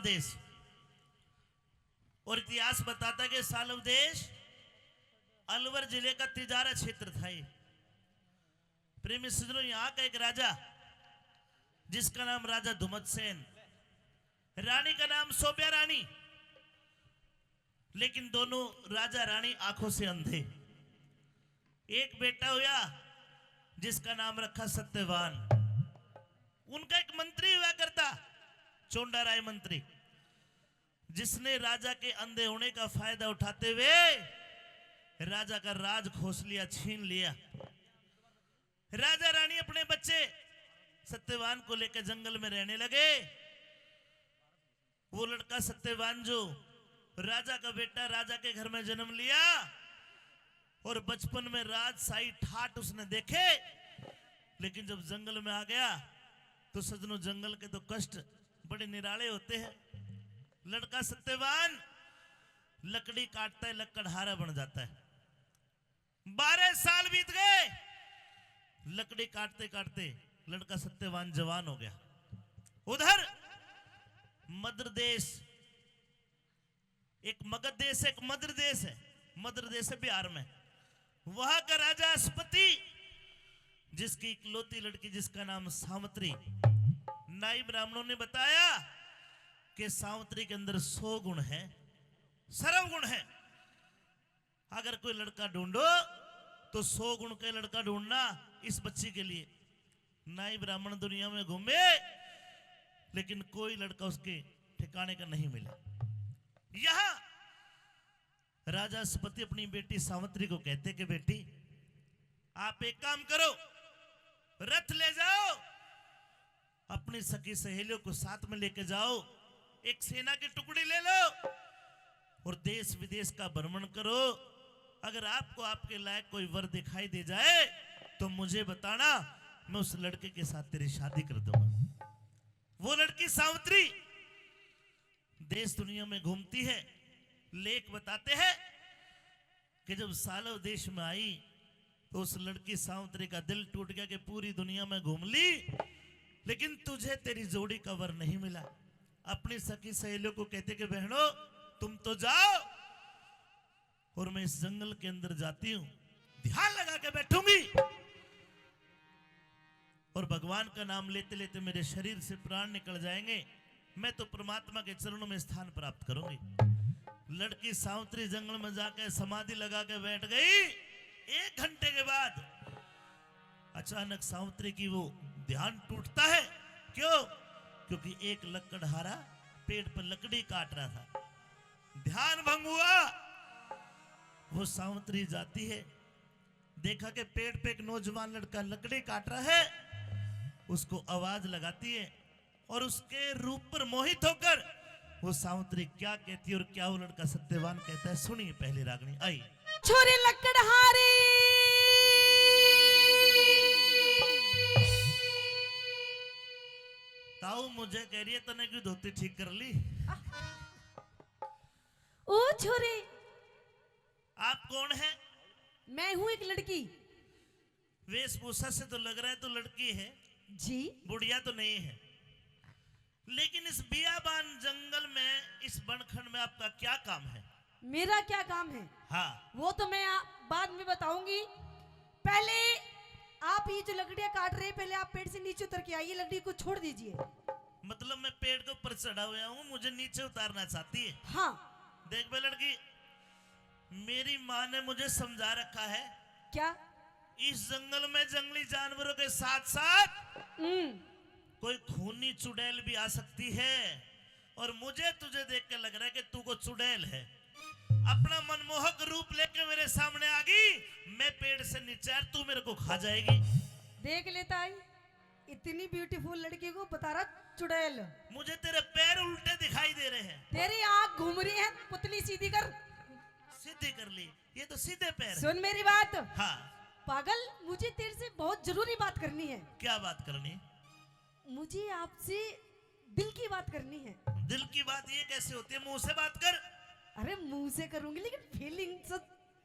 Solve देश। और इतिहास बताता है कि सालव देश अलवर जिले का तिजारा क्षेत्र था। ये प्रेमी सज्जनों, यहाँ का एक राजा जिसका नाम राजा धुमतसेन, रानी का नाम सोबिया रानी, लेकिन दोनों राजा रानी आंखों से अंधे। एक बेटा हुआ जिसका नाम रखा सत्यवान। उनका एक मंत्री हुआ करता, चोंडा राय मंत्री, जिसने राजा के अंधे होने का फायदा उठाते हुए राजा का राज खोस लिया, छीन लिया। राजा रानी अपने बच्चे सत्यवान को लेकर जंगल में रहने लगे। वो लड़का सत्यवान जो राजा का बेटा, राजा के घर में जन्म लिया और बचपन में राजशाही ठाट उसने देखे। लेकिन जब जंगल में आ गया तो सजनों, जंगल के तो कष्ट बड़े निराले होते हैं। लड़का सत्यवान लकड़ी काटता है, लकड़हारा बन जाता है। 12 साल बीत गए, लकड़ी काटते काटते लड़का सत्यवान जवान हो गया। उधर मध्य देश, एक मगध देश, एक मध्य देश है। मध्य देश है बिहार में। वहां का राजा अस्पति, जिसकी इकलौती लड़की जिसका नाम सावित्री। नाई ब्राह्मणों ने बताया कि सावित्री के अंदर 100 गुण है, सर्व गुण है। अगर कोई लड़का ढूंढो तो 100 गुण का लड़का ढूंढना इस बच्ची के लिए। नाई ब्राह्मण दुनिया में घूमे, लेकिन कोई लड़का उसके ठिकाने का नहीं मिला। यहां राजा अस्पति अपनी बेटी सावित्री को कहते कि बेटी, आप एक काम करो, रथ ले जाओ, अपनी सखी सहेलियों को साथ में लेके जाओ, एक सेना की टुकड़ी ले लो और देश विदेश का भ्रमण करो। अगर आपको आपके लायक कोई वर दिखाई दे जाए तो मुझे बताना, मैं उस लड़के के साथ तेरी शादी कर दूंगा। वो लड़की सावित्री देश दुनिया में घूमती है। लेख बताते हैं कि जब सालव देश में आई तो उस लड़की सावित्री का दिल टूट गया कि पूरी दुनिया में घूम ली, लेकिन तुझे तेरी जोड़ी का वर नहीं मिला। अपनी सखी सहेलियों को कहते कि बहनों, तुम तो जाओ और मैं इस जंगल के अंदर जाती हूं, ध्यान लगा के बैठूंगी और भगवान का नाम लेते लेते मेरे शरीर से प्राण निकल जाएंगे, मैं तो परमात्मा के चरणों में स्थान प्राप्त करूंगी। लड़की सावित्री जंगल में जाकर समाधि लगा के बैठ गई। 1 घंटे के बाद अचानक सावित्री की वो ध्यान टूटता है। क्यों? क्योंकि एक लकड़हारा पेड़ पर लकड़ी काट रहा था, ध्यान भंग हुआ। वो सावित्री जाती है, देखा कि पेड़ पे एक नौजवान लड़का लकड़ी काट रहा है, उसको आवाज लगाती है और उसके रूप पर मोहित होकर वो सावित्री क्या कहती है और क्या वो लड़का सत्यवान कहता है, सुनिए पहली रागनी। आई छोरी लकड़हारी ताऊ मुझे कह रही है तने की धोती ठीक कर ली। ओ छोरे, आप कौन है? मैं हूँ एक लड़की। वेशभूषा से तो लग रहा है तो लड़की है जी, बुढ़िया तो नहीं है। लेकिन इस बियाबान जंगल में, इस बनखंड में आपका क्या काम है? मेरा क्या काम है? हाँ, वो तो मैं बाद में बताऊंगी। पहले आप ये जो लकड़ियां काट रहे हैं, पहले आप पेड़ से नीचे उतर के आइए, लकड़ी को छोड़ दीजिए। मतलब मैं पेड़ के ऊपर चढ़ा हुआ हूँ, मुझे नीचे उतारना चाहती है? हाँ। देख बे लड़की, मेरी माँ ने मुझे समझा रखा है क्या? इस जंगल में जंगली जानवरों के साथ साथ कोई खूनी चुड़ैल भी आ सकती है, और मुझे तुझे देख के लग रहा है कि तू को चुड़ैल है। अपना मनमोहक रूप लेके मेरे सामने आ गई, मैं पेड़ से नीचे आ, तू मेरे को खा जाएगी। देख लेता है, इतनी ब्यूटीफुल लड़की को बता रहा चुड़ैल। मुझे तेरे पैर उल्टे दिखाई दे रहे हैं। तेरी आंख घूम रही है, पुतली सीधी कर। सीधी कर ली, ये तो सीधे पैर है। सुन मेरी बात। हाँ पागल, मुझे तेरे से बहुत जरूरी बात करनी है। क्या बात करनी? मुझे आपसे दिल की बात करनी है। दिल की बात ये कैसे होती है? मुंह से बात कर। अरे मुंह से करूंगी, लेकिन फीलिंग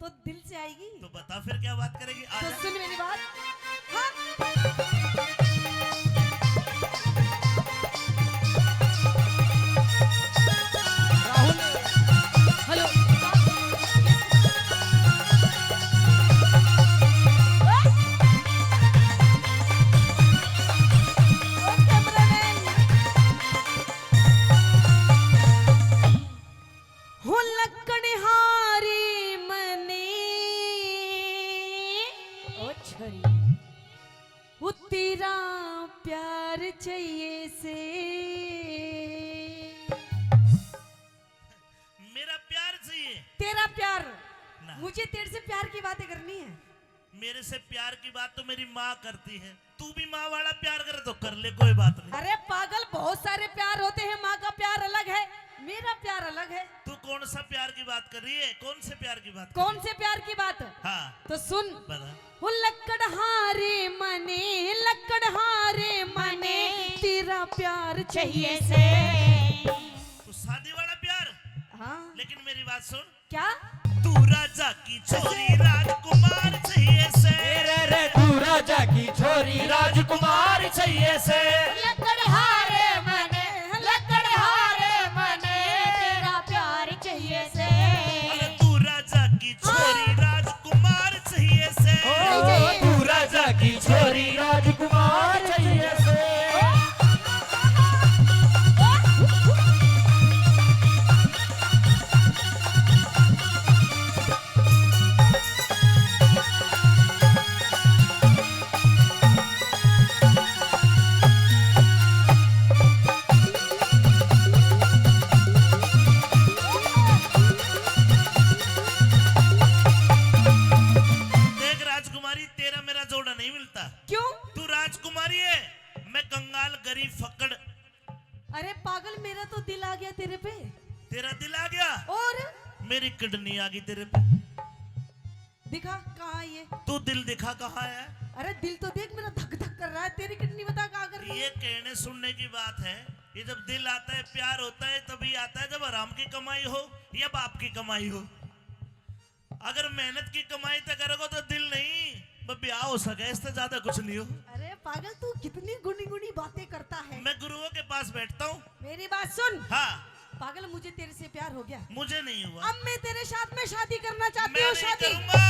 तो दिल से आएगी। तो बता फिर क्या बात करेगी? तो सुन मेरी बात। हाँ। तेरा प्यार चाहिए से। मेरा प्यार चाहिए। तेरा प्यार ना। मुझे तेरे से प्यार की बातें करनी है। मेरे से प्यार की बात तो मेरी माँ करती है, तू भी माँ वाला प्यार करे तो कर ले, कोई बात नहीं। अरे पागल, बहुत सारे प्यार होते हैं, माँ का प्यार अलग है, मेरा प्यार अलग है। तू कौन सा प्यार की बात कर रही है? कौन से प्यार की बात? कौन से प्यार की बात? हाँ तो सुन। बता। वो लकड़हारे मने तेरा प्यार चाहिए से। तू शादी वाला प्यार? हाँ। लेकिन मेरी बात सुन। क्या? तू राजा की छोरी राजकुमार चाहिए से। रे तू राजा की छोरी राजकुमार चाहिए से। लकड़हारे मने तेरा प्यार चाहिए से। अरे तू राजा की छोरी राजकुमार चाहिए से। ओ तू राजा की छोरी राजकुमार चाहिए से। देख राजकुमारी, तेरा मेरा जोड़ा नहीं मिलता। क्यों? तू राजकुमारी है, मैं कंगाल गरीब फक्कड़। अरे पागल, मेरा तो दिल आ गया तेरे पे। तेरा दिल आ गया और मेरी किडनी आ गई तेरे पे। दिखा कहाँ है ये? तू दिल दिखा कहाँ है? अरे दिल तो देख, मेरा धक धक कर रहा है। तेरी किडनी बता कहाँ कर रही है? ये कहने सुनने की बात है। ये जब दिल आता है, प्यार होता है, तभी आता है जब आराम की कमाई हो या बाप की कमाई हो। अगर मेहनत की कमाई तो करोगे तो दिल नहीं, बस ब्याह हो सके, इससे ज्यादा कुछ नहीं हो। अरे पागल, तू कितनी गुनी गुनी बातें करता है। मैं गुरुओं के पास बैठता हूँ। मेरी बात सुन। हाँ। पागल, मुझे तेरे से प्यार हो गया। मुझे नहीं हुआ। अब मैं तेरे साथ में शादी करना चाहती मैं हूँ। नहीं शादी करूंगा।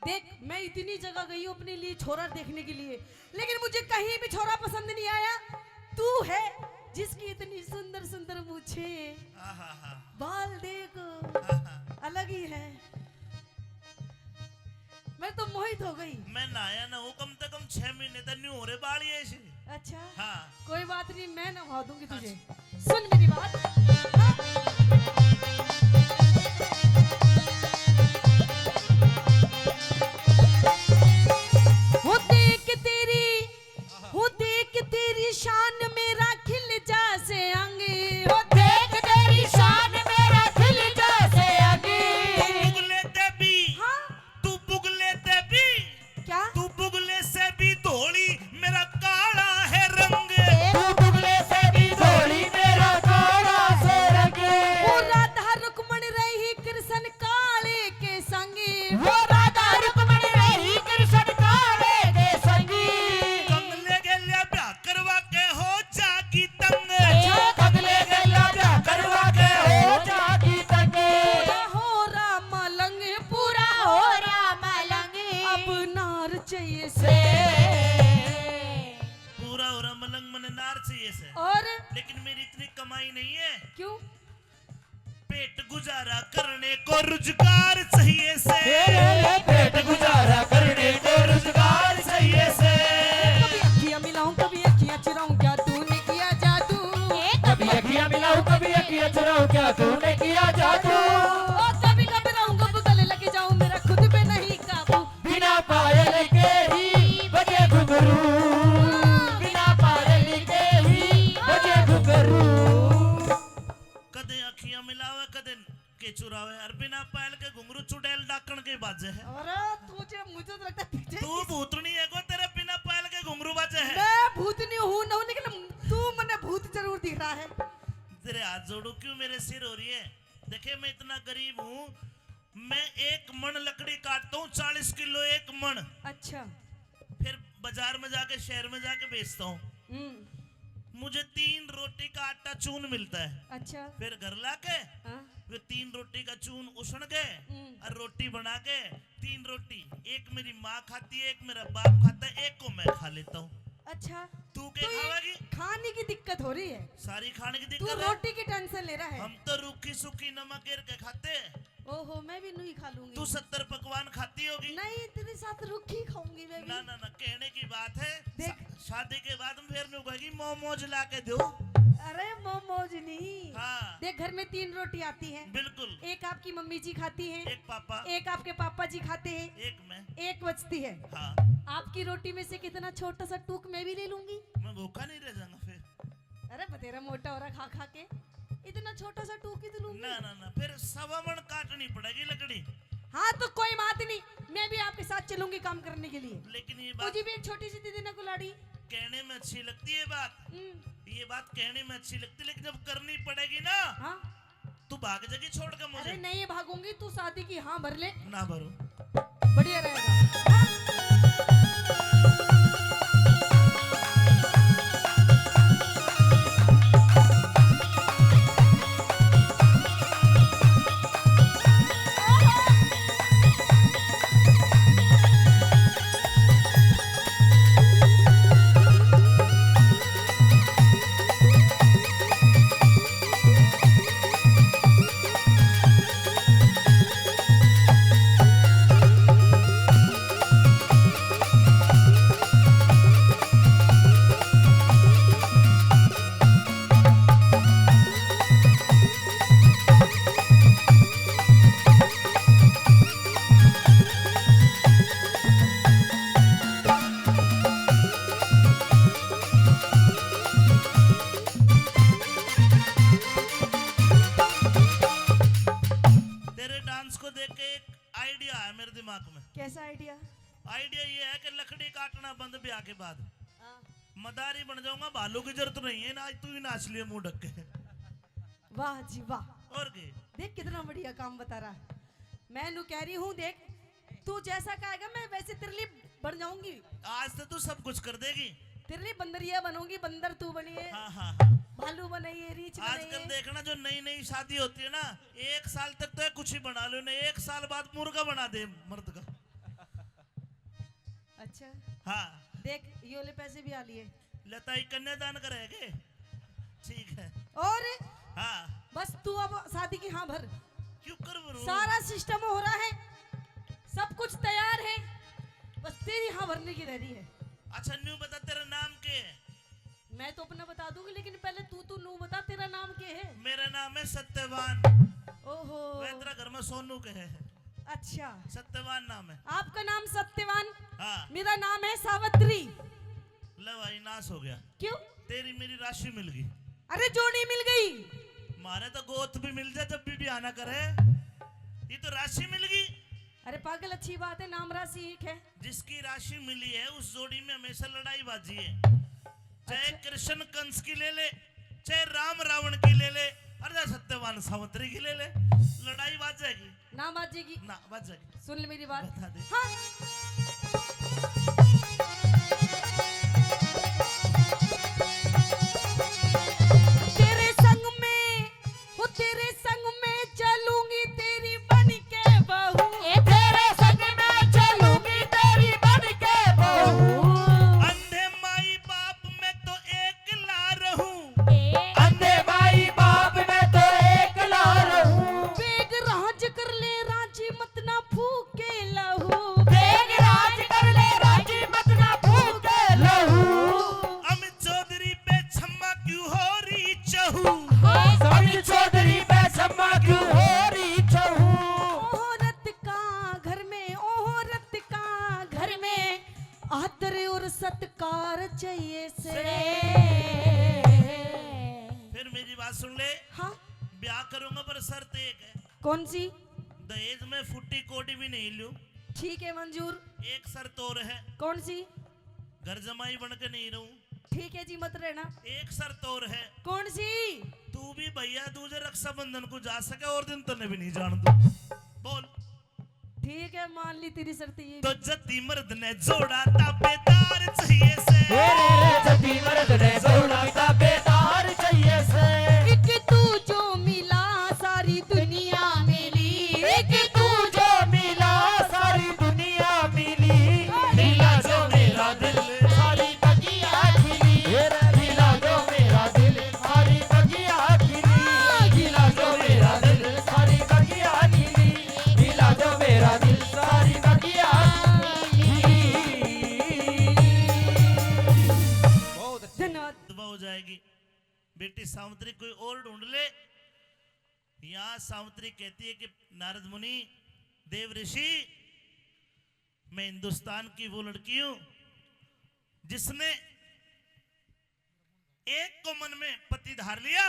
देख, मैं इतनी जगह गई हूँ अपने लिए छोरा देखने के लिए, लेकिन मुझे कहीं भी छोरा पसंद नहीं आया। तू है जिसकी इतनी सुंदर सुंदर मूछे, आहा, बाल देखो, आहा। अलग ही है। मैं तो मोहित हो गई। मैं नहाया ना हूँ कम से कम 6 महीने तक नहीं हो रहे बाल ये ऐसे। अच्छा। हाँ। कोई बात नहीं, मैं नवा दूंगी तुझे। सुन मेरी बात। वो देख तेरी शान मेरा खिल जा से आंगे। वो देख तेरी शान मेरा खिल जैसे आगे। बुगले ते भी, हाँ। तू बुगले ते भी, क्या? तू बुगले से भी धोली, मेरा काला है रंग। तू बुगले से भी धोली मेरा काला से रंग। वो राधा रुक्मण रही कृष्ण काले के संगे। वो राधा रुक्मण रही कृष्ण काले के संगी। कंगले गेले ब्याह करवा के हो जागी तंग। अगले गला ब्याह करवा के हो जागी तंगे। पूरा हो राम लंग, पूरा हो राम लंगे। अब नार चाहिए से से। पूरा हो रहा मलंग मन नार चाहिए से। और लेकिन मेरी इतनी कमाई नहीं है, क्यों? पेट गुजारा करने को रोजगार चाहिए से। तेरे पेट गुजारा करने को रोजगार चाहिए से। कभी अखियां मिलाऊं, कभी अखियां चुराऊं, क्या तूने किया जादू? कभी अखियां मिलाऊं, कभी अखियां चुराऊं, क्या तूने किया जादू? ओ कभी कभी रहूंगा, गले लगे जाऊं, मेरा खुद पे नहीं काबू। बिना पायल के ही बजे घुंघरू। बिना पायल के ही बजे घुंघरू। कदे अखियां मिलावे कदे के चुरावे, और बिना पायल के घुंघरू चुड़ैल डाकण के बाजे है। और तुझे, मुझे तो लगता है पीछे तू भूतनी है को, तेरे बिना पायल के घुंघरू बाजे है। मैं भूतनी हूं ना, लेकिन तू मने भूत जरूर दिख रहा है। तेरे हाथ जोड़ू, क्यों मेरे सिर हो रही है? देखे मैं इतना गरीब हूँ, मैं 1 मण लकड़ी काटता हूँ, 40 किलो 1 मण। अच्छा। फिर बाजार में जाके, शहर में जाके बेचता हूँ। मुझे 3 रोटी का आटा चून मिलता है। अच्छा। फिर घर लाके हाँ? वे 3 रोटी का चून उसण के और रोटी बना के 3 रोटी, एक मेरी माँ खाती है, एक मेरा बाप खाता है, एक को मैं खा लेता हूँ। अच्छा। तू क्या तो ये खावेगी? खाने की दिक्कत हो रही है, सारी खाने की तू दिक्कत है। रोटी की टेंशन ले रहा है। हम तो रूखी सूखी नमक गिर के खाते हैं। ओहो मैं भी नहीं खा लूंगी। तू 70 पकवान खाती होगी। नहीं तेरे साथ रुखी खाऊंगी मैं भी। ना ना ना, कहने की बात है। देख। शादी के बाद में फिर नहीं कहेगी मोमोज ला के दो। अरे मोमोज नहीं। हाँ देख घर में 3 रोटी आती है। बिल्कुल। एक आपकी मम्मी जी खाती है, एक पापा, एक आपके पापा जी खाते हैं, एक मैं। एक बचती है। हाँ आपकी रोटी में से कितना छोटा सा टूक मैं भी ले लूंगी। मैं भूखा नहीं रह जाऊंगा फिर। अरे बतेरा मोटा हो रहा खा खा के, इतना छोटा सा टूक ही तो लूंगी। ना ना ना, फिर 1.25 मन काटनी पड़ेगी लकड़ी। हाँ तो कोई बात नहीं, मैं भी आपके साथ चलूंगी काम करने के लिए। लेकिन ये बात मुझे भी एक छोटी सी दीदी ने कुलाड़ी। कहने में अच्छी लगती है बात, ये बात कहने में अच्छी लगती है, लेकिन जब करनी पड़ेगी ना हाँ तू भाग जाएगी छोड़ के मुझे। अरे नहीं भागूंगी, तू शादी की हाँ भर ले, ना भरो। बढ़िया रहेगा। कैसा आइडिया? आइडिया ये है कि लकड़ी काटना बंद ब्याह के बाद। मदारी बन जाऊंगा, भालू की जरूरत नहीं है ना। आज तू ही नाच लिए मुंह ढक के। वाह जी वाह। और के देख कितना बढ़िया काम बता रहा है। मैं नु कह रही हूँ, देख तू जैसा कहेगा मैं वैसे तेरे लिए बन जाऊंगी। आज से तू सब कुछ कर देगी। तेरे लिए बंदरिया बनूंगी, बंदर तू बनिए, हाँ हाँ हाँ। भालू बनाइए, रीछ आजकल बनाइए। देखना जो नई नई शादी होती है ना, 1 साल तक तो कुछ ही बना लो, नहीं 1 साल बाद मुर्गा बना दे मर्द का। अच्छा हाँ देख ये वाले पैसे भी आ लिए। लताई कन्यादान करेंगे, ठीक है। और हाँ बस तू अब शादी की हाँ भर। क्यों कर भरूं? सारा सिस्टम हो रहा है, सब कुछ तैयार है, बस तेरी हाँ भरने की रही है। अच्छा न्यू बता तेरा नाम क्या है? मैं तो अपना बता दूंगी, लेकिन पहले तू नू बता तेरा नाम क्या है। मेरा नाम है सत्यवान। ओहो वह तेरा घर में सोनू के है। अच्छा सत्यवान नाम है। आपका नाम सत्यवान, हाँ मेरा नाम है सावित्री। ले भाई नाश हो गया। क्यों? तेरी मेरी राशि मिल गई। अरे जोड़ी मिल गई। मारे तो गोत भी मिल जाए जब भी आना करे, ये तो राशि मिल गई। अरे पागल अच्छी बात है, नाम राशि एक है। जिसकी राशि मिली है उस जोड़ी में हमेशा लड़ाई बाजी है। चाहे अच्छा। कृष्ण कंस की ले ले, चाहे राम रावण की ले ले, अरे सत्यवान सावित्री की ले ले, लड़ाई बाज जाएगी नाम बाजेगी ना, बाज जाएगी। सुन ले मेरी बात। बता दे। हाँ तेरे संग में, वो तेरे संग में चलूंगी तेरी बन के बहू। तेरे संग में चलूंगी तेरी बन के बहू। अंधे माई बाप में तो एकला रहूं, अंधे माई बाप में तो एकला रहूं। बेग राज कर ले राजी मत ना फूके लहू। बेग राज कर ले राजी मत ना फूके लहू। अमित चौधरी पे छम्मा क्यों हो रही चहू। सभी चौधरी पे छम्मा क्यों हो रही चहू। औरत का घर में, औरत का घर में आदर और सत्कार चाहिए से। फिर मेरी बात सुन ले, हाँ ब्याह करूंगा पर शर्त एक है, कौन सी? दहेज में फुट्टी कोटी भी नहीं लूं। ठीक है मंजूर। एक शर्त और है, कौन सी? घर जमाई बन के नहीं रहूं। ठीक है जी मत रहना। एक शर्त और है, कौन सी? तू भी भैया दूजे रक्षाबंधन को जा सके और दिन तने भी नहीं जान दो। बोल। ठीक है मान ली तेरी शर्त ये। तो जति मर्द ने जोड़ा ताबेदार चाहिए से। जति मर्द ने जोड़ा ताबेदार चाहिए से। एक तू जो मिला सारी दुनिया मिली। एक तू जो मिला सारी दुनिया मिली। मिला जो मेरा दिल सारी बगिया खिली। मिला जो मेरा दिल सारी बगिया खिली। मिला जो मेरा दिल सारी बगिया खिली। सावित्री कोई और ढूंढ ले। यहां सावित्री कहती है कि नारद मुनि, देव ऋषि, मैं हिंदुस्तान की वो लड़की हूं जिसने एक को मन में पति धार लिया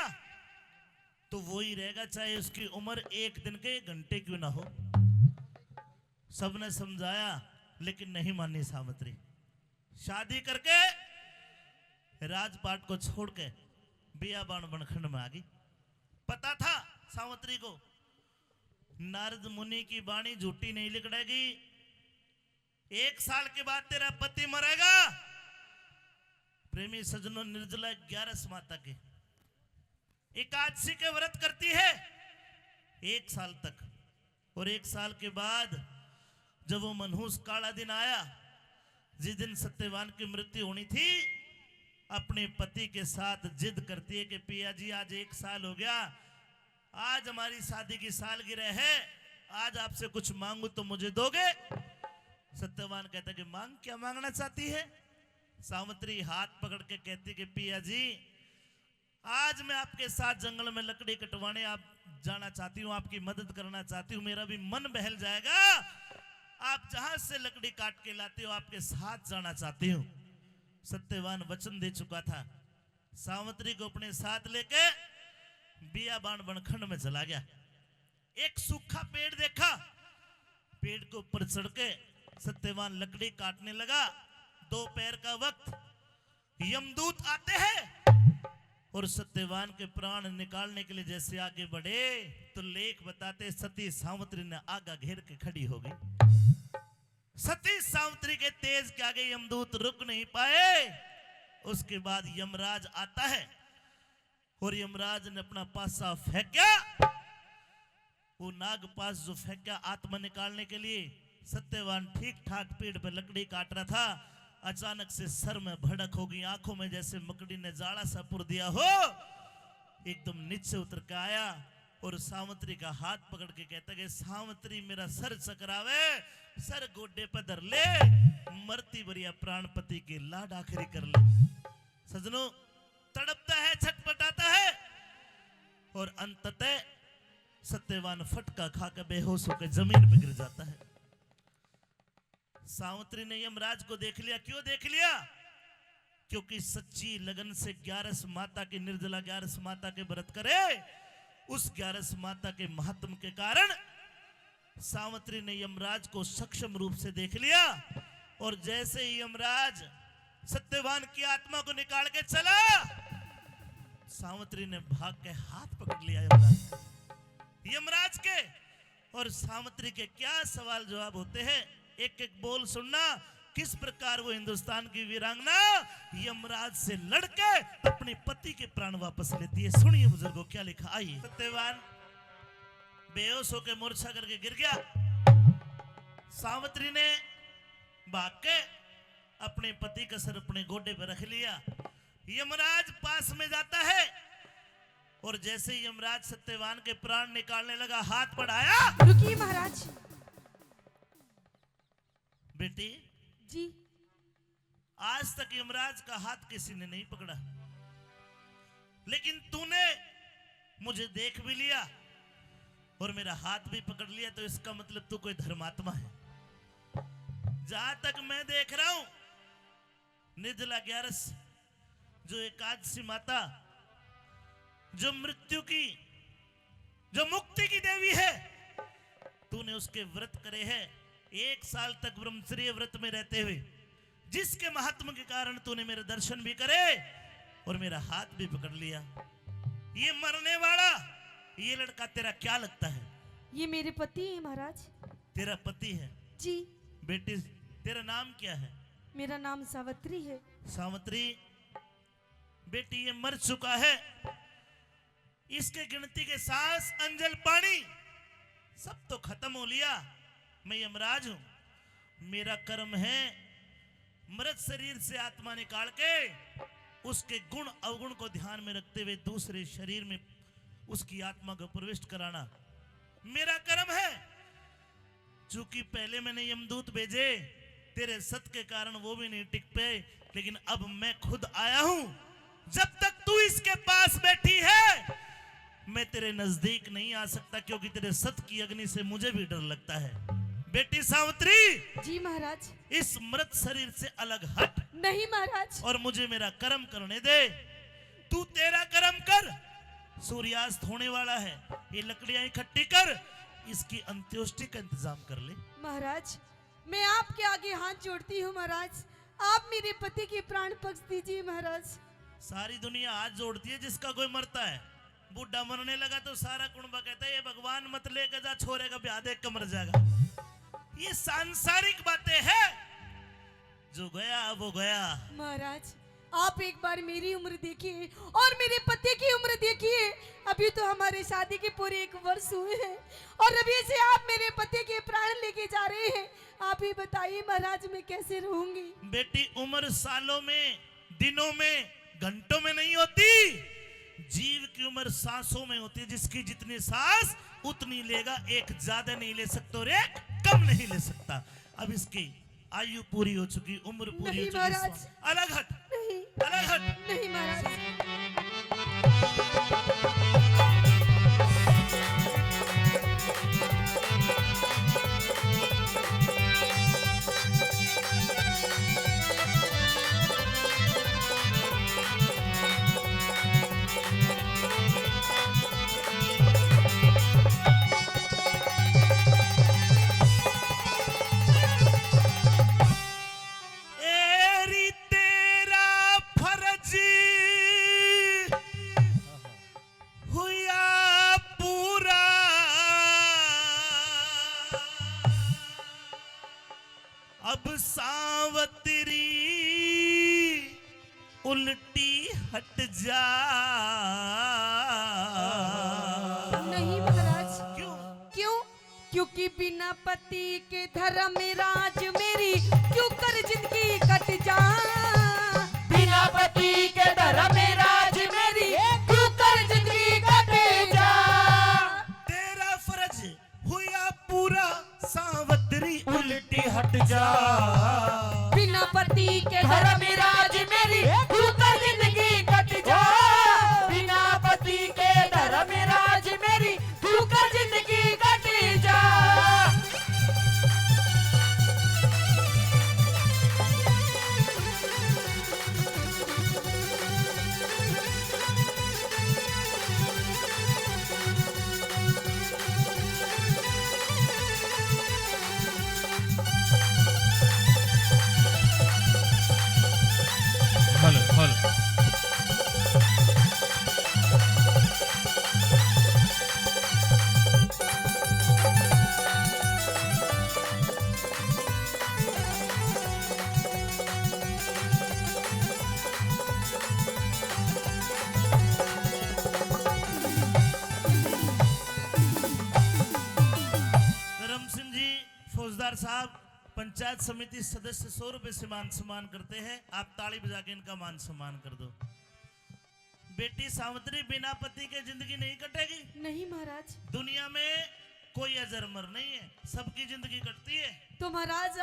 तो वो ही रहेगा, चाहे उसकी उम्र एक दिन के घंटे क्यों ना हो। सबने समझाया लेकिन नहीं मानी सावित्री। शादी करके राजपाट को छोड़ के बियाबान बनखंड में आ गई। पता था सावित्री को नारद मुनि की वाणी झूठी नहीं लिकड़ेगी। 1 साल के बाद तेरा पति मरेगा। प्रेमी सजनों, निर्जला 11 माता के एकादशी के व्रत करती है 1 साल तक, और 1 साल के बाद जब वो मनहूस काला दिन आया, जिस दिन सत्यवान की मृत्यु होनी थी, अपने पति के साथ जिद करती है कि पिया जी आज 1 साल हो गया, आज हमारी शादी की सालगिरह है, आज आपसे कुछ मांगू तो मुझे दोगे? सत्यवान कहता कि मांग, क्या मांगना चाहती है? सावित्री हाथ पकड़ के कहती कि पिया जी आज मैं आपके साथ जंगल में लकड़ी कटवाने आप जाना चाहती हूँ, आपकी मदद करना चाहती हूँ, मेरा भी मन बहल जाएगा। आप जहां से लकड़ी काट के लाते हो आपके साथ जाना चाहती हूँ। सत्यवान वचन दे चुका था। सावित्री को अपने साथ लेके बियाबान बनखंड में चला गया। एक सूखा पेड़ देखा, पेड़ के ऊपर चढ़ के सत्यवान लकड़ी काटने लगा। दोपहर का वक्त, यमदूत आते हैं और सत्यवान के प्राण निकालने के लिए जैसे आगे बढ़े तो लेख बताते सती सावित्री ने आगा घेर के खड़ी हो गई। सती सावित्री के तेज के आगे यमदूत रुक नहीं पाए। उसके बाद यमराज आता है और यमराज ने अपना पासा फेंका। वो नाग पास जो फेंका आत्मा निकालने के लिए, सत्यवान ठीक ठाक पेड़ पर लकड़ी काट रहा था, अचानक से सर में भड़क हो गई, आंखों में जैसे मकड़ी ने जाड़ा सा पुर दिया हो। एकदम नीचे उतर के आया और सावित्री का हाथ पकड़ के कहता कि सावित्री मेरा सर चकरावे, सर गोडे पर धर ले, मरती बरिया प्राणपति की लाड आखिरी कर ले। सजनों, तड़पता है, छटपटाता है और अंततः सत्यवान फटका खाकर बेहोश होकर जमीन पर गिर जाता है। सावित्री ने यमराज को देख लिया। क्यों देख लिया? क्योंकि सच्ची लगन से 11 माता के, निर्जला 11 माता के व्रत करे, उस 11 माता के महात्म के कारण सावित्री ने यमराज को सक्षम रूप से देख लिया। और जैसे ही यमराज सत्यवान की आत्मा को निकाल के चला, सावित्री ने भाग के हाथ पकड़ लिया यमराज के। और सावित्री के क्या सवाल जवाब होते हैं, एक एक बोल सुनना। किस प्रकार वो हिंदुस्तान की वीरांगना यमराज से लड़के अपने पति के प्राण वापस लेती है। सुनिए बुजुर्गों क्या लिखा। आइए। सत्यवान बेहोश होकर मूर्छा करके गिर गया। सावित्री ने भाग के अपने पति का सर अपने गोडे पर रख लिया। यमराज पास में जाता है और जैसे ही यमराज सत्यवान के प्राण निकालने लगा, हाथ बढ़ाया। रुकिए महाराज। बेटी जी, आज तक यमराज का हाथ किसी ने नहीं पकड़ा, लेकिन तूने मुझे देख भी लिया और मेरा हाथ भी पकड़ लिया, तो इसका मतलब तू कोई धर्मात्मा है। जहां तक मैं देख रहा हूं, निर्जला 11 जो एकादशी माता, जो मृत्यु की, जो मुक्ति की देवी है, तूने उसके व्रत करे हैं 1 साल तक ब्रह्मचर्य व्रत में रहते हुए, जिसके महात्मा के कारण तूने मेरे दर्शन भी करे और मेरा हाथ भी पकड़ लिया। ये मरने वाला ये लड़का तेरा क्या लगता है? ये मेरे पति है महाराज। तेरा पति है? जी। बेटी तेरा नाम क्या है? मेरा नाम सावित्री है। सावित्री बेटी ये मर चुका है, इसके गिनती के सांस, अंजल, पानी सब तो खत्म हो लिया। मैं यमराज हूं, मेरा कर्म है मृत शरीर से आत्मा निकाल के उसके गुण अवगुण को ध्यान में रखते हुए दूसरे शरीर में उसकी आत्मा को प्रविष्ट कराना मेरा कर्म है। चूंकि पहले मैंने यमदूत भेजे, तेरे सत के कारण वो भी नहीं टिक पे, लेकिन अब मैं खुद आया हूं जब तक तू इसके पास बैठी है मैं तेरे नजदीक नहीं आ सकता, क्योंकि तेरे सत की अग्नि से मुझे भी डर लगता है। बेटी सावित्री, जी महाराज। इस मृत शरीर से अलग हट नहीं महाराज। और मुझे मेरा कर्म करने दे। तू तेरा कर्म कर, सूर्यास्त होने वाला है। ये लकड़ियां इकट्ठी कर, इसकी अंत्योष्टि का इंतजाम कर ले। महाराज मैं आपके आगे हाथ जोड़ती हूँ महाराज, आप मेरे पति के प्राण बख्श दीजिए महाराज। सारी दुनिया हाथ जोड़ती है जिसका कोई मरता है। बुढ़ा मरने लगा तो सारा कुंबा कहता है ये भगवान मत ले गजा, छोरे का ब्याह देख कर मर जाएगा। ये सांसारिक बातें हैं, जो गया वो गया। महाराज आप एक बार मेरी उम्र देखिए और मेरे पति की उम्र देखिए। अभी तो हमारे शादी के पूरे 1 वर्ष हुए हैं और अभी से आप मेरे पति के प्राण लेके जा रहे हैं। आप ही बताइए महाराज मैं कैसे रहूंगी। बेटी उम्र सालों में, दिनों में, घंटों में नहीं होती। जीव की उम्र सांसों में होती है। जिसकी जितनी सांस उतनी लेगा, एक ज्यादा नहीं ले सकता और एक कम नहीं ले सकता। अब इसकी आयु पूरी हो चुकी, उम्र पूरी हो नहीं चुकी। महाराज। अलग हट, नहीं अलग हट। नहीं महाराज। एरी तेरा फर्ज हुआ पूरा, अब सावत्री उल्टी हट जा। नहीं महाराज। क्यों? क्यों? क्योंकि बिना पति के धर्म में राज मेरी क्यों कर जिंदगी कट जा। बिना पति के धर्म में राज मेरी क्यों कर जिंदगी कटे जा। तेरा फर्ज हुआ पूरा, सावत्री उल्टी हट जा। बिना पति के धर्म में राज मेरी क्यों कर जिंदगी कट जा। बिना पति के धर्म में राज मेरी क्यों कर जिंदगी कटे जा। Hello hello. धर्म सिंह जी फौजदार साहब, पंचायत समिति सदस्य 100 रुपए से मान सम्मान करते हैं। आप ताली बजा के इनका मान सम्मान कर दो। बेटी सावित्री, बिना पति के जिंदगी नहीं कटेगी। नहीं महाराज। दुनिया में कोई अजरमर नहीं है, सबकी जिंदगी कटती है। तो महाराज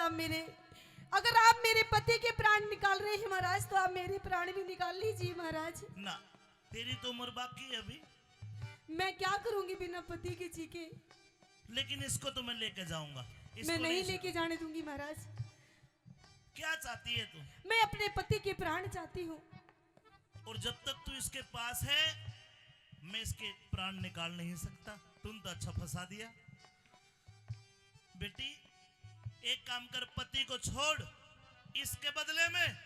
अगर आप मेरे पति के प्राण निकाल रहे हैं महाराज, तो आप मेरे प्राण भी निकाल लीजिए महाराज। ना, तेरी तो उम्र बाकी है अभी। मैं क्या करूंगी बिना पति के जी के। लेकिन इसको तो मैं लेके जाऊंगा। इसको मैं नहीं लेके जाने दूंगी महाराज। क्या चाहती है तू? मैं अपने पति के प्राण चाहती हूँ। और जब तक तू इसके पास है मैं इसके प्राण निकाल नहीं सकता। तुम तो अच्छा फंसा दिया। बेटी एक काम कर, पति को छोड़, इसके बदले में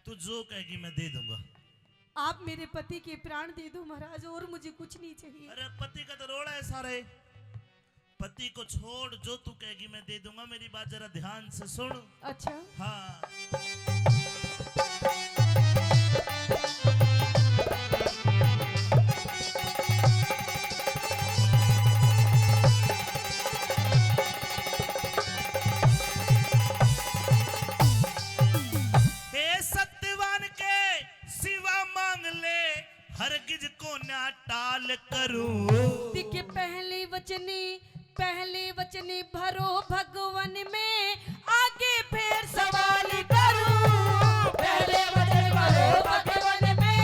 तू जो कहेगी मैं दे दूंगा। आप मेरे पति के प्राण दे दो महाराज, और मुझे कुछ नहीं चाहिए। अरे पति का तो रोड़ा है सारे। पति को छोड़, जो तू कहेगी मैं दे दूंगा। मेरी बात जरा ध्यान से सुन। अच्छा। हाँ, हे सत्यवान के सिवा मांग ले, हरगिज को ना टाल करूं। दिखे पहले वचनी भरो भगवान में, आगे फिर सवाल करूं। पहले वचन भरो भगवान में,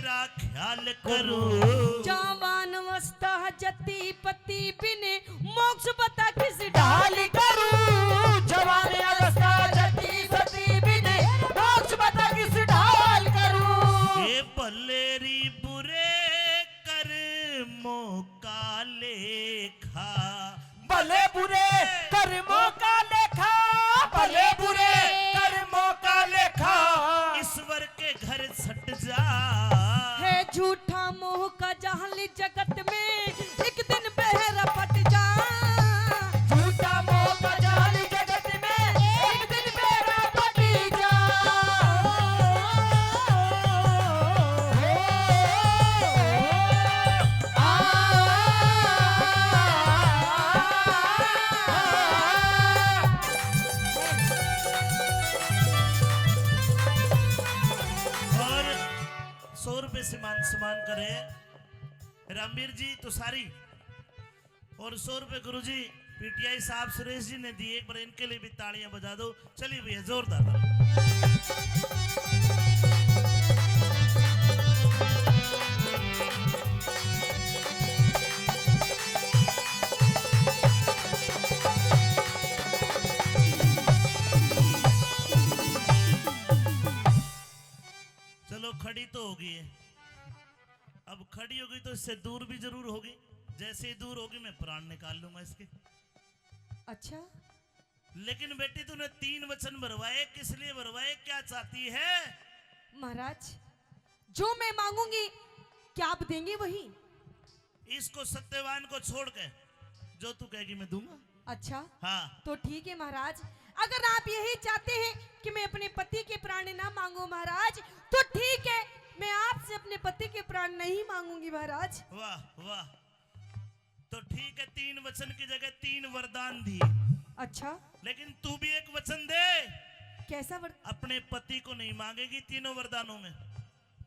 तेरा ख्याल करूं। जवान अवस्था जति पति बिने मोक्ष बता किस ढाल करूं जवान अवस्था जति सती बिने मोक्ष बता किस ढाल करूं। ये भलेरी बुरे कर्मों का लेखा, भले बुरे कर्मों का लेखा, भले बुरे कर्मों का लेखा। ईश्वर के घर छट जा है झूठा मोह का जाल जगत में एक दिन बहरा पट जा। झूठा मोह का जाल जगत में एक दिन बेरा पट जा। और 100 रुपए सम्मान करे रामवीर जी तुषारी, और 100 रुपए गुरुजी पीटीआई साहब सुरेश जी ने दिए। एक बार इनके लिए भी तालियां बजा दो। चलिए भैया जोरदार तालियां। चलो खड़ी तो होगी है, अब खड़ी होगी तो इससे दूर भी जरूर होगी। जैसे ही दूर होगी मैं प्राण निकाल लूंगा इसके। अच्छा लेकिन बेटी तूने 3 वचन भरवाए, किस लिए भरवाए, क्या चाहती है? महाराज जो मैं मांगूंगी क्या आप देंगे वही? इसको सत्यवान को छोड़ के जो तू कहेगी मैं दूंगा। अच्छा हाँ तो ठीक है महाराज, अगर आप यही चाहते हैं कि मैं अपने पति के प्राण ना मांगू महाराज तो ठीक है, मैं आपसे अपने पति के प्राण नहीं मांगूंगी महाराज। वाह वाह, तो ठीक है 3 वचन की जगह 3 वरदान दिए। अच्छा लेकिन तू भी एक वचन दे, कैसा अपने पति को नहीं मांगेगी तीनों वरदानों में।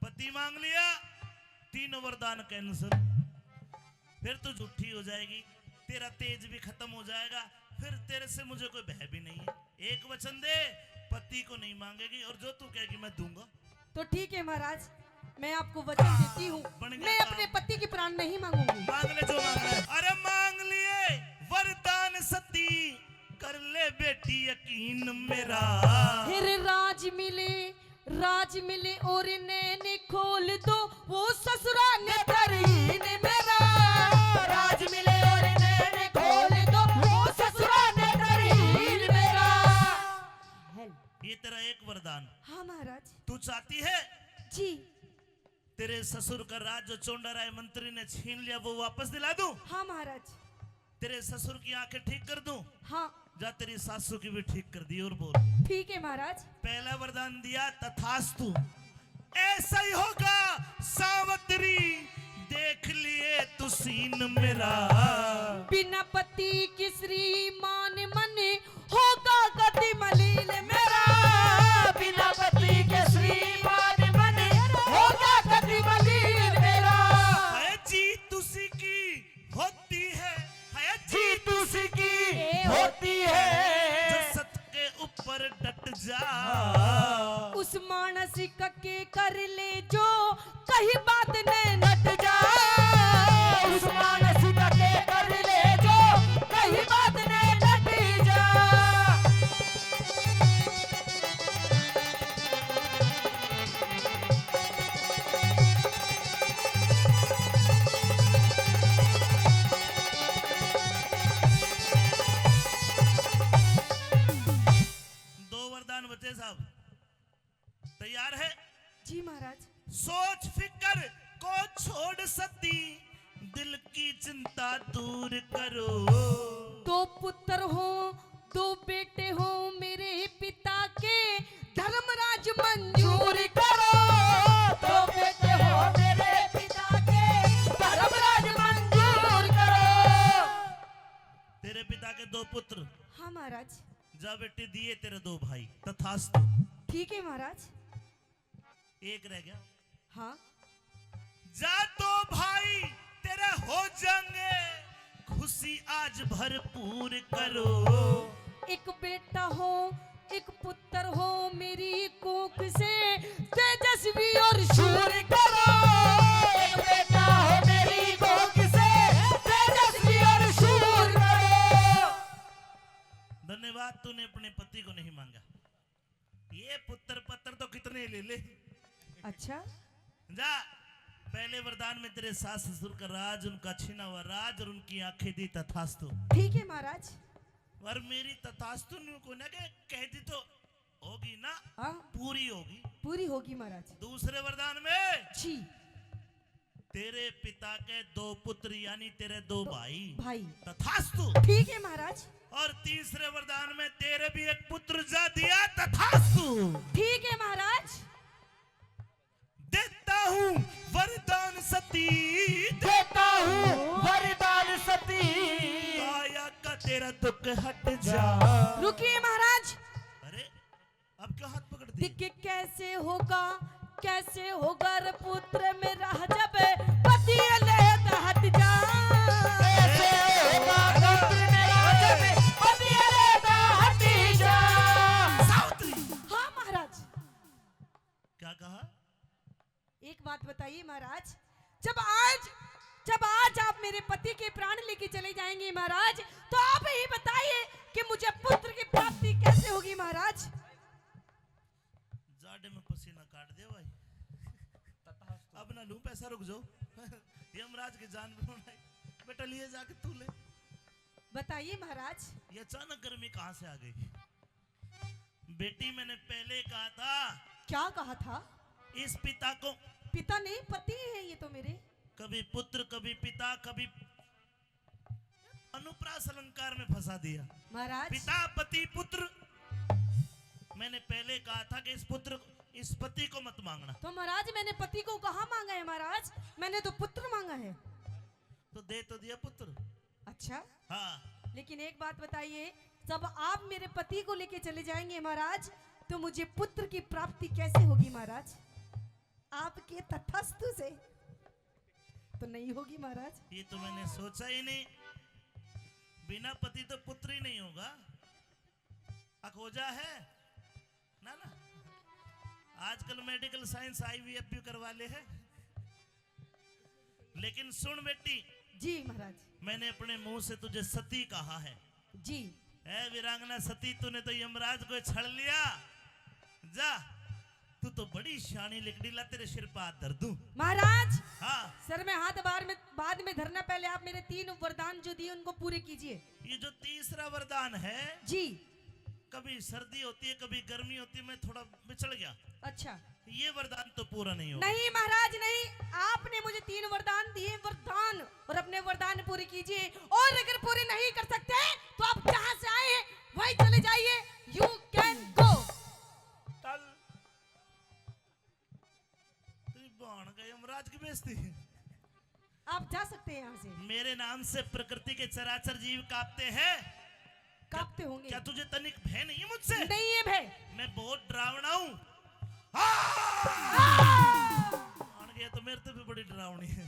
पति मांग लिया, तीनों वरदान कैंसिल, फिर तू झूठी हो जाएगी, तेरा तेज भी खत्म हो जाएगा, फिर तेरे से मुझे कोई भय भी नहीं है। एक वचन दे, पति को नहीं मांगेगी और जो तू कहेगी मैं दूंगा। तो ठीक है महाराज, मैं आपको वचन देती हूँ, बन गया मैं काम। अपने पति के प्राण नहीं मांगूंगी। मांग ले जो मांगना है। अरे मांग लिए वरदान सती, कर ले बेटी यकीन मेरा। फिर राज मिले और नैने खोल दो, वो ससुराल ने तरहीन मेरा। राज मिले और नैने खोल दो, वो ससुराल ने तरहीन मेरा। ये तेरा एक वरदान। हाँ महाराज तू चाहती है जी। तेरे ससुर का राज जो चोंडाराय मंत्री ने छीन लिया वो वापस दिला दूं? हाँ महाराज। तेरे ससुर की आंखें ठीक कर दूं? हाँ जा तेरी सासू की भी ठीक कर दी। और बोल। ठीक है महाराज। पहला वरदान दिया तथास्तु, ऐसा ही होगा सावित्री, देख लिए तू सीन मेरा। बिना पति की श्रीमान मन होगा गति मलिन मेरा। बिना पति के श्रीमान मन होगा गति मलिन मेरा। है जीत उसी की होती है जीत उसी की होती है जो सत के ऊपर डट जा। उस मानसिक के कर ले जो कहीं बात न नट जा। उस मानसिक के कर ले जो कहीं बात न नट जा। बचे साहब, तैयार है? जी महाराज। सोच फिकर को छोड़ सती, दिल की चिंता दूर करो। 2 पुत्र हो 2 बेटे हो मेरे पिता के, धर्मराज मंजूर करो। 2 बेटे हो मेरे पिता के, धर्मराज मंजूर करो। तेरे पिता के 2 पुत्र। हाँ महाराज। जा बेटे दिए तेरे 2 भाई, तथास्तु। ठीक है महाराज। एक रह गया। हाँ। जा 2 भाई तेरे हो जाएंगे, खुशी आज भरपूर करो। एक बेटा हो 1 पुत्र हो मेरी कोख से, तेजस्वी और शूर करो। में ले ले। अच्छा जा पहले वरदान में तेरे सास ससुर का राज, उनका छीना हुआ राज और उनकी आंखें दी तथास्तु। ठीक है महाराज। और मेरी तथास्तु को ना कह दी तो होगी ना, हाँ पूरी होगी। पूरी होगी महाराज। दूसरे वरदान में जी तेरे पिता के 2 पुत्र यानी तेरे 2 भाई भाई। तथास्तु। ठीक है महाराज। और तीसरे वरदान में तेरे भी एक पुत्र जा दिया तथास्तु। ठीक है महाराज। देता हूँ वरदान सती, देता हूँ वरदान सती, काया का तेरा दुख हट जा। रुकिए महाराज। अरे अब क्यों हाथ पकड़ दी? दिख कैसे होगा रे पुत्र मेरा जब पति ले हट जा। कैसे होगा पुत्र मेरा जब पति लेता हट जा। सावित्री। हाँ महाराज। क्या कहा? एक बात बताइए महाराज, जब आज आप मेरे पति के प्राण लेके चले जाएंगे महाराज, तो आप ही बताइए कि मुझे पुत्र की प्राप्ति कैसे होगी महाराज। जाड़े में पसीना काट दे भाई। अब ना लूं पैसा, रुक जाओ। यमराज की जान भी उड़ाई। बेटा लिए जाके तू ले। बताइए महाराज। ये अचानक गर्मी कहां से आ गई? बेटी मैंने पहले कहा था, क्या कहा था? इस पिता को पिता नहीं पति है ये तो मेरे। कभी पुत्र कभी पिता कभी अनुप्रास अलंकार में फंसा दिया। महाराज पिता पति पुत्र। मैंने पहले कहा था कि इस पति को मत मांगना। तो महाराज मैंने पति को कहाँ मांगा है महाराज? मैंने तो पुत्र मांगा है। तो दे तो दिया पुत्र। अच्छा हाँ लेकिन एक बात बताइए, जब आप मेरे पति को लेके चले जाएंगे महाराज, तो मुझे पुत्र की प्राप्ति कैसे होगी महाराज? आपके तथास्तु से तो नहीं होगी महाराज। ये तो मैंने सोचा ही नहीं। बिना पति तो पुत्र ही नहीं होगा। अखोजा है ना ना। आजकल मेडिकल साइंस IVF भी करवा ले है। लेकिन सुन बेटी, जी महाराज। मैंने अपने मुंह से तुझे सती कहा है। जी है वीरांगना सती, तूने तो यमराज को छड़ लिया। जा तू तो बड़ी शानी लिकड़ी, ला तेरे सिर पर हाथ धर दूं। महाराज हाँ सर में हाथ बाद में धरना, पहले आप मेरे 3 वरदान जो दिए उनको पूरे कीजिए। ये जो तीसरा वरदान है, जी कभी सर्दी होती है कभी गर्मी होती है, मैं थोड़ा बिछड़ गया। अच्छा ये वरदान तो पूरा नहीं होगा। नहीं महाराज नहीं, आपने मुझे 3 वरदान दिए, वरदान और अपने वरदान पूरे कीजिए। और अगर पूरे नहीं कर सकते तो आप जहां से आए हैं वहीं चले जाइए। You can go. बन गए यमराज की बेइज्जती। आप जा सकते हैं यहाँ से। मेरे नाम से प्रकृति के चराचर जीव कांपते हैं। कांपते होंगे। क्या तुझे तनिक भय नहीं है मुझसे? नहीं है भय। मैं बहुत डरावना हूँ। मान गया तो मेरे तो भी बड़ी डरावनी है।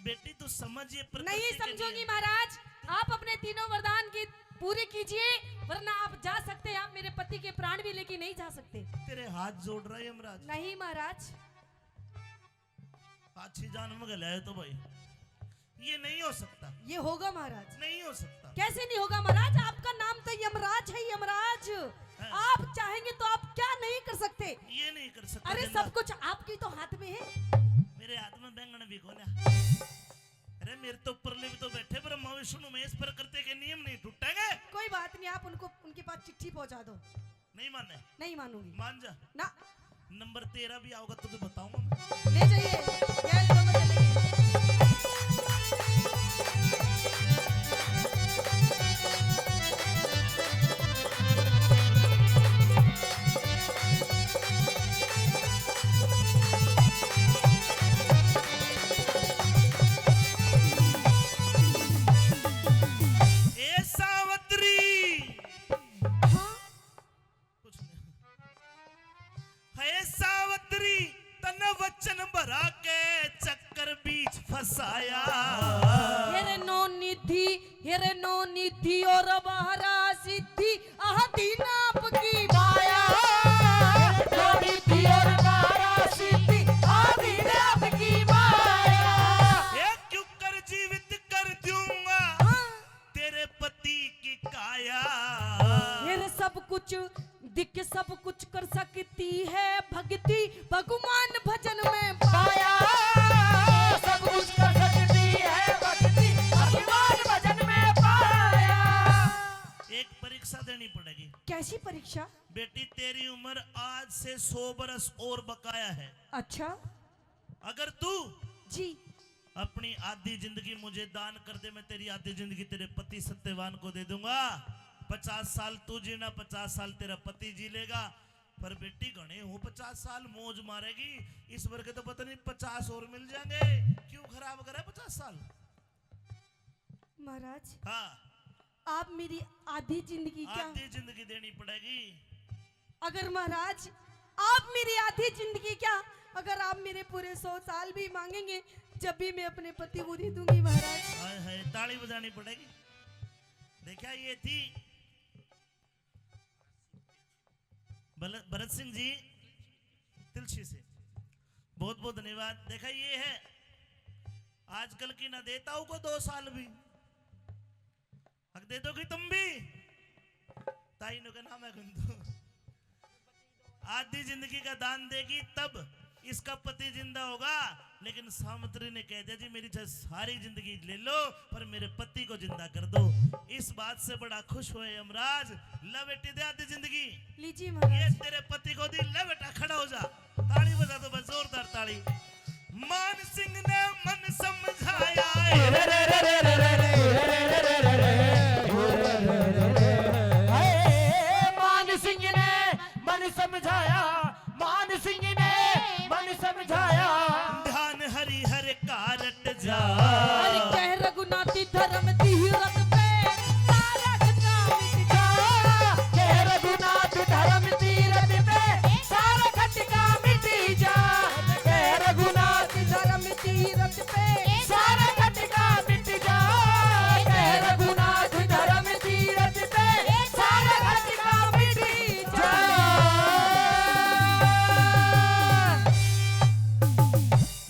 बेटी तू समझिए प्रकृति नहीं के समझोगी नियम। महाराज। आप अपने 3 वरदान की पूरे कीजिए, वरना आप जा सकते हैं। आप मेरे पति के प्राण भी लेके नहीं जा सकते। तेरे हाथ जोड़ रहा है यमराज। नहीं महाराज। अच्छी जान में गलाए तो भाई ये नहीं हो सकता। ये होगा महाराज। नहीं हो सकता। कैसे नहीं होगा महाराज? आपका नाम तो यमराज है, यमराज। आप चाहेंगे तो आप क्या नहीं कर सकते? ये नहीं कर सकता। अरे जन्नत। सब कुछ आपकी तो हाथ में है। मेरे हाथ में बैंगन भी कोना। अरे मेरे तो ऊपर भी तो बैठे ब्रह्मा विष्णु महेश, प्रकृति के नियम नहीं टूटेंगे। कोई बात नहीं, आप उनके पास चिट्ठी पहुंचा दो। नहीं माने? नहीं मानूंगी। मान जा। ना नंबर 13 भी आओगा तो बताऊंगा मैं। ले जाइए। क्या दोनों चलेंगे। ए सावित्री। हाँ कुछ नहीं। है सावित्री तन वचन भरा के चक्कर बीच फसाया। हेरे नो निधि और बहरा सिद्धि अहदीन आपकी माया। जोड़ी थी और बारा सिद्धि आदि ने आपकी माया। ए क्यों कर जीवित कर दूंगा हाँ। तेरे पति की काया। हेरे सब कुछ दिख सब कुछ कर सकती है भक्ति भगवान भजन में पाया सब कुछ कर सकती है भक्ति भगवान भजन में पाया। एक परीक्षा देनी पड़ेगी कैसी परीक्षा? बेटी, तेरी उम्र आज से 100 बरस और बकाया है। अच्छा अगर तू जी। अपनी आधी जिंदगी मुझे दान कर दे, मैं तेरी आधी जिंदगी तेरे पति सत्यवान को दे दूंगा। 50 साल तू जीना, 50 साल तेरा पति जी लेगा। पर बेटी गणे हो 50 साल मौज मारेगी, इस वर्ग के तो पता नहीं 50 और मिल जाएंगे। क्यों खराब करे 50 साल? महाराज हाँ, आप मेरी आधी जिंदगी क्या? आधी जिंदगी देनी पड़ेगी। अगर महाराज आप मेरी आधी जिंदगी क्या, अगर आप मेरे पूरे 100 साल भी मांगेंगे, जब भी मैं अपने पति को दे दूंगी महाराज। हाय हाय, ताली बजानी पड़ेगी। देखा, ये थी भरत सिंह जी तिलसी से, बहुत बहुत धन्यवाद। देखा, ये है आजकल की, ना देता हूं को 2 साल भी हक दे दोगी तुम भी। ताई नो का नाम है गुंदू। आधी जिंदगी का दान देगी तब इसका पति जिंदा होगा। लेकिन सावित्री ने कह दिया जी मेरी चाहे सारी जिंदगी ले लो पर मेरे पति को जिंदा कर दो। इस बात से बड़ा खुश हुए यमराज। ला बेटी दे आधी जिंदगी, लीजिए ये महाराज। तेरे पति को दी। ले बेटा खड़ा हो जा, ताली बजा दो बस, जोरदार ताली। मान सिंह ने मन समझाया, मान सिंह ने मन समझाया, मान सिंह ने मन समझाया। ध्यान हरि हर कारट जा